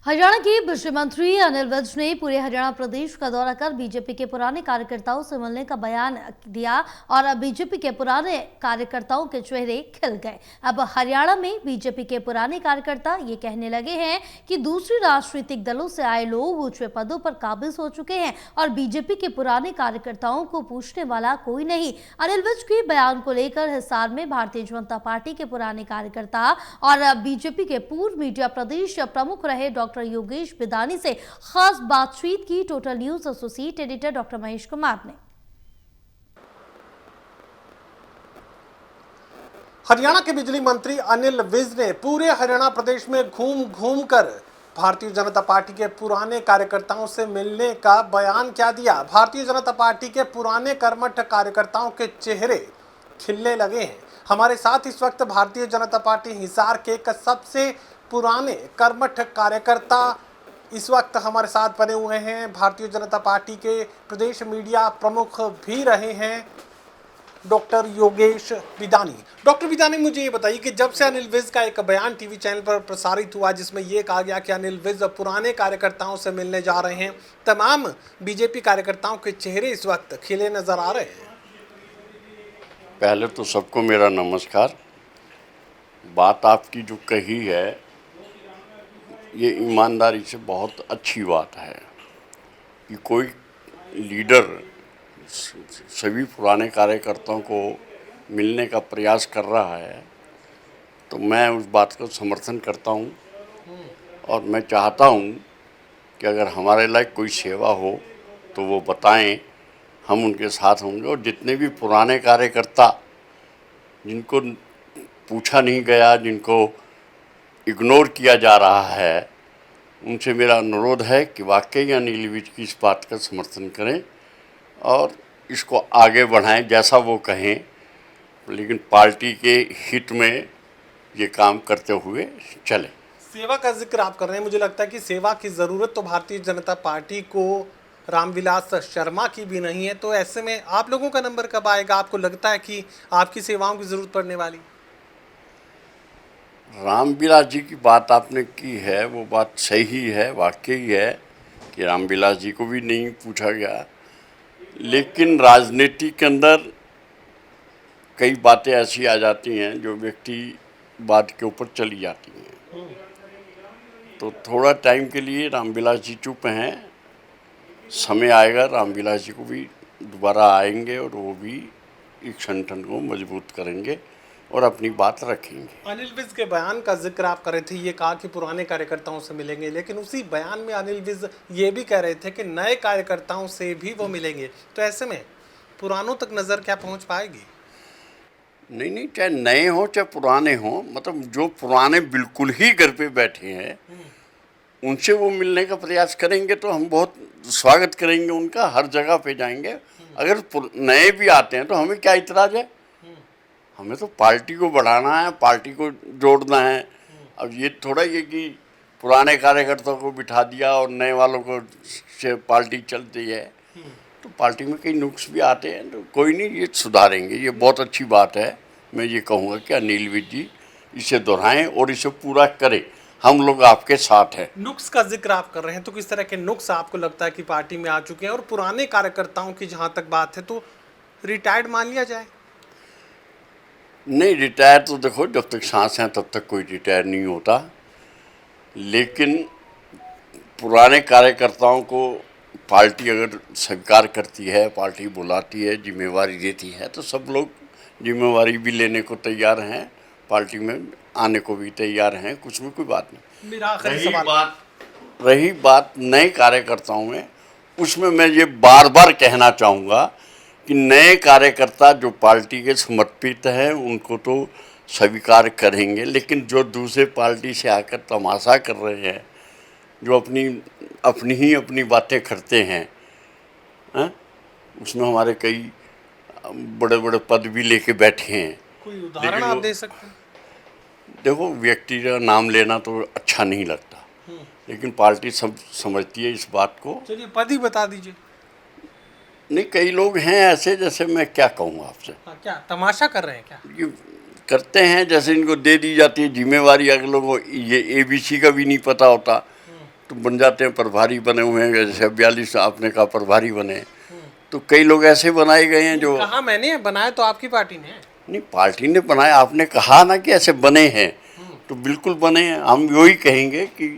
हरियाणा के बिजली मंत्री अनिल विज ने पूरे हरियाणा प्रदेश का दौरा कर बीजेपी के पुराने कार्यकर्ताओं से मिलने का बयान दिया और बीजेपी के पुराने कार्यकर्ताओं के चेहरे खिल गए। अब हरियाणा में बीजेपी के पुराने कार्यकर्ता ये कहने लगे हैं कि दूसरी राजनीतिक दलों से आए लोग ऊंचे पदों पर काबिज हो चुके हैं और बीजेपी के पुराने कार्यकर्ताओं को पूछने वाला कोई नहीं। अनिल विज के बयान को लेकर हिसार में भारतीय जनता पार्टी के पुराने कार्यकर्ता और बीजेपी के पूर्व मीडिया प्रदेश प्रमुख रहे डॉक्टर योगेश बिदानी से खास बातचीत की total news associate editor doctor Mahesh Kumar ने। हरियाणा के बिजली मंत्री अनिल विज ने पूरे हरियाणा प्रदेश में घूम घूम कर भारतीय जनता पार्टी के पुराने कार्यकर्ताओं से मिलने का बयान क्या दिया। भारतीय जनता पार्टी के पुराने कर्मठ कार्यकर्ताओं के चेहरे खिलने लगे हैं। हमारे साथ इस वक्त भारतीय जनता पार्टी हिसार के एक सबसे पुराने कर्मठ कार्यकर्ता इस वक्त हमारे साथ बने हुए हैं। भारतीय जनता पार्टी के प्रदेश मीडिया प्रमुख भी रहे हैं डॉक्टर योगेश बिदानी। डॉक्टर बिदानी, मुझे ये बताइए कि जब से अनिल विज का एक बयान टीवी चैनल पर प्रसारित हुआ जिसमें यह कहा गया कि अनिल विज पुराने कार्यकर्ताओं से मिलने जा रहे हैं, तमाम बीजेपी कार्यकर्ताओं के चेहरे इस वक्त खिले नजर आ रहे हैं। पहले तो सबको मेरा नमस्कार। बात आपकी जो कही है ये ईमानदारी से बहुत अच्छी बात है कि कोई लीडर सभी पुराने कार्यकर्ताओं को मिलने का प्रयास कर रहा है, तो मैं उस बात को समर्थन करता हूं और मैं चाहता हूं कि अगर हमारे लायक कोई सेवा हो तो वो बताएं, हम उनके साथ होंगे। और जितने भी पुराने कार्यकर्ता जिनको पूछा नहीं गया, जिनको इग्नोर किया जा रहा है, उनसे मेरा अनुरोध है कि वाकई अनिल विज की इस बात का समर्थन करें और इसको आगे बढ़ाएं जैसा वो कहें, लेकिन पार्टी के हित में ये काम करते हुए चलें। सेवा का जिक्र आप कर रहे हैं, मुझे लगता है कि सेवा की ज़रूरत तो भारतीय जनता पार्टी को रामविलास शर्मा की भी नहीं है, तो ऐसे में आप लोगों का नंबर कब आएगा? आपको लगता है कि आपकी सेवाओं की ज़रूरत पड़ने वाली? रामविलास जी की बात आपने की है, वो बात सही है, वाकई है कि रामविलास जी को भी नहीं पूछा गया, लेकिन राजनीति के अंदर कई बातें ऐसी आ जाती हैं जो व्यक्तिवाद के ऊपर चली जाती हैं। तो थोड़ा टाइम के लिए रामविलास जी चुप हैं, समय आएगा रामविलास जी को भी दोबारा आएंगे और वो भी एक संगठन को मजबूत करेंगे और अपनी बात रखेंगे। अनिल विज के बयान का जिक्र आप कर रहे थे, ये कहा कि पुराने कार्यकर्ताओं से मिलेंगे, लेकिन उसी बयान में अनिल विज ये भी कह रहे थे कि नए कार्यकर्ताओं से भी वो मिलेंगे, तो ऐसे में पुरानों तक नज़र क्या पहुंच पाएगी? नहीं, चाहे नए हों चाहे पुराने हों, मतलब जो पुराने बिल्कुल ही घर पे बैठे हैं उनसे वो मिलने का प्रयास करेंगे तो हम बहुत स्वागत करेंगे उनका, हर जगह पे जाएंगे। अगर नए भी आते हैं तो हमें क्या इतराज़ है? हमें तो पार्टी को बढ़ाना है, पार्टी को जोड़ना है। अब ये थोड़ा ये कि पुराने कार्यकर्ताओं को बिठा दिया और नए वालों को से पार्टी चलती है, तो पार्टी में कई नुक्स भी आते हैं, तो कोई नहीं, ये सुधारेंगे। ये बहुत अच्छी बात है। मैं ये कहूँगा कि अनिल विज जी इसे दोहराएं और इसे पूरा करें, हम लोग आपके साथ हैं। नुक्स का जिक्र आप कर रहे हैं, तो किस तरह के नुक्स आपको लगता है कि पार्टी में आ चुके हैं? और पुराने कार्यकर्ताओं की जहाँ तक बात है तो रिटायर्ड मान लिया जाए? नहीं, रिटायर तो देखो जब तक सांस हैं तब तक कोई रिटायर नहीं होता, लेकिन पुराने कार्यकर्ताओं को पार्टी अगर स्वीकार करती है, पार्टी बुलाती है, जिम्मेवारी देती है, तो सब लोग जिम्मेवारी भी लेने को तैयार हैं, पार्टी में आने को भी तैयार हैं, कुछ में कोई बात नहीं। मेरा आखिरी सवाल रही बात नए कार्यकर्ताओं में, उसमें मैं ये बार बार कहना चाहूँगा कि नए कार्यकर्ता जो पार्टी के समर्पित हैं उनको तो स्वीकार करेंगे, लेकिन जो दूसरे पार्टी से आकर तमाशा कर रहे हैं, जो अपनी बातें करते हैं, उसमें हमारे कई बड़े बड़े पद भी लेके बैठे हैं। कोई उदाहरण आप दे सकते हैं? देखो, व्यक्ति का नाम लेना तो अच्छा नहीं लगता, लेकिन पार्टी सब समझती है इस बात को। चलिए पद ही बता दीजिए। नहीं, कई लोग हैं ऐसे, जैसे मैं क्या कहूँ आपसे। क्या तमाशा कर रहे हैं क्या? ये करते हैं, जैसे इनको दे दी जाती है जिम्मेवारी, अगलों को ये ABC का भी नहीं पता होता तो बन जाते हैं, प्रभारी बने हुए हैं, जैसे 42 आपने कहा प्रभारी बने, तो कई लोग ऐसे बनाए गए हैं जो कहा मैंने बनाया तो आपकी पार्टी ने। नहीं, पार्टी ने बनाया, आपने कहा ना कि ऐसे बने हैं, तो बिल्कुल बने हैं। हम वही कहेंगे कि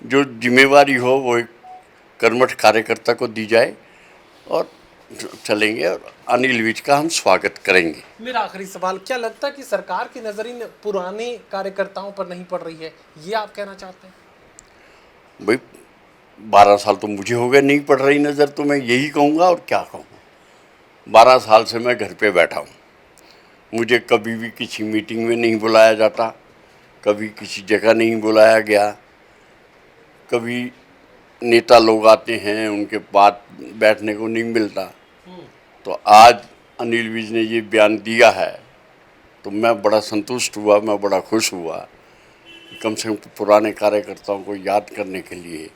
जो जिम्मेवारी हो वो एक कर्मठ कार्यकर्ता को दी जाए और चलेंगे, और अनिल विज का हम स्वागत करेंगे। मेरा आखिरी सवाल, क्या लगता है कि सरकार की नजर इन पुराने कार्यकर्ताओं पर नहीं पड़ रही है, ये आप कहना चाहते हैं? भाई 12 साल तो मुझे हो गए नहीं पड़ रही नज़र, तो मैं यही कहूँगा और क्या कहूँ। 12 साल से मैं घर पे बैठा हूँ, मुझे कभी भी किसी मीटिंग में नहीं बुलाया जाता, कभी किसी जगह नहीं बुलाया गया, कभी नेता लोग आते हैं उनके बात बैठने को नहीं मिलता। तो आज अनिल विज ने ये बयान दिया है तो मैं बड़ा संतुष्ट हुआ, मैं बड़ा खुश हुआ। कम से कम पुराने कार्यकर्ताओं को याद करने के लिए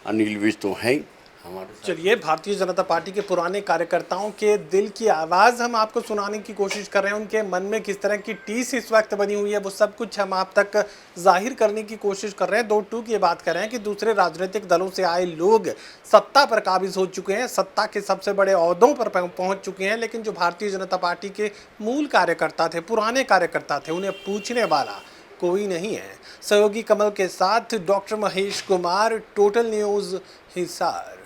अनिल विज तो हैं ही हमारे साथ। चलिए, भारतीय जनता पार्टी के पुराने कार्यकर्ताओं के दिल की आवाज़ हम आपको सुनाने की कोशिश कर रहे हैं। उनके मन में किस तरह की टीस इस वक्त बनी हुई है वो सब कुछ हम आप तक जाहिर करने की कोशिश कर रहे हैं। 2 टूक ये बात कर रहे हैं कि दूसरे राजनीतिक दलों से आए लोग सत्ता पर काबिज हो चुके हैं, सत्ता के सबसे बड़े ओहदों पर पहुंच चुके हैं, लेकिन जो भारतीय जनता पार्टी के मूल कार्यकर्ता थे, पुराने कार्यकर्ता थे, उन्हें पूछने वाला कोई नहीं है। सहयोगी कमल के साथ doctor Mahesh Kumar, total news, Hisar.